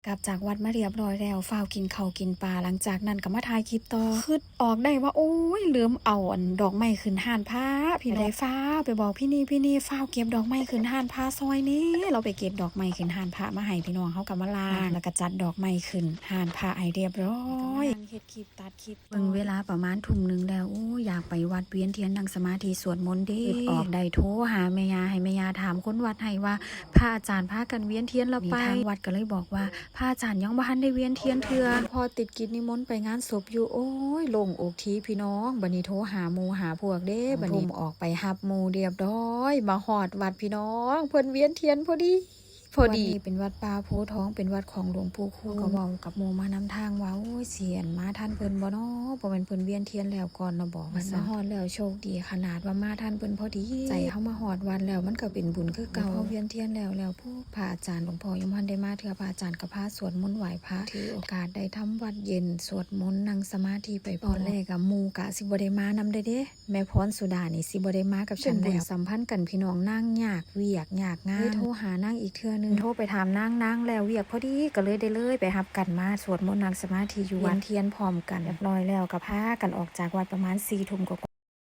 กลับจากวัดมาเรียบร้อยแล้วฝ้าวกินข้าวกินปลาหลังจากนั้นก็มาถ่ายคลิปต่อคิดออกได้ว่าโอ้ยลืมเอาดอกไม้ขึ้นห่านผ้าพี่น้องฟ้าวไปบอกพี่นี่ฝ้าวเก็บดอกไม้ขึ้นห่านผ้าซอยนี้เราไปเก็บดอกไม้ขึ้นห่านผ้ามาให้พี่น้องเขากับมาล้างแล้วก็จัดดอกไม้ขึ้นห่านผ้าให้เรียบร้อยเฮ็ดคลิปตัดคลิปเบิ่งเวลาประมาณทุ่มนึงแล้วโอ้อยากไปวัดเวียนเทียนนั่งสมาธิสวดมนต์เด้ออกได้โทรหาแม่ยาให้แม่ยาถามคนวัดให้ว่าพระอาจารย์พากันเวียนเทียนแล้วไปทางวัดก็เลยบอกว่าพระอาจารย์ยังบ่ทันได้เวียนเทียนเทื่อพอติดกิจนิมนต์ไปงานศพอยู่โอ้ยโล่งอกทีพี่น้องบัดนี้โทรหาหมู่หาพวกเด้บัดนี้ออกไปรับหมู่เรียบร้อยมาฮอดวัดพี่น้องเพิ่นเวียนเทียนพอดีเป็นวัดป่าโพธิ์ทองเป็นวัดของหลวงปู่คูก็เว้ากับหมู่มานำทางว่าโอ้ยเสียนมาท่านเพิ่นบ่น้อบ่แม่นเพิ่นเวียนเทียนแล้วก่อนเนาะบอกว่ามาฮอดแล้วโชคดีขนาดว่ามาท่านเพิ่นพอดีใจเฮามาฮอดวัดแล้วมันก็เป็นบุญคือเก่าเวียนเทียนแล้วผู้พระอาจารย์หลวงพ่อยังบ่ทันได้มาเทื่อพระอาจารย์ก็พาสวดมนต์ไหว้พระถือโอกาสได้ทำวัดเย็นสวดมนต์นั่งสมาธิไปตอนแรกอะหมู่กะสิบ่ได้มานำเด้แม่พรสุดานี่สิบ่ได้มากับฉันแล้วสัมพันธ์กันพี่น้องนางยากเวียกยากงานเลยโทรหานางอีกเทื่อนึงโทรไปถามนางแล้วเวียกพอดีก็เลยได้เลยไปรับกันมาสวดมนต์นั่งสมาธิอยู่วัดเทียนพร้อมกันเรียบร้อยแล้วก็พากันออกจากวัดประมาณ4 ทุ่มกว่า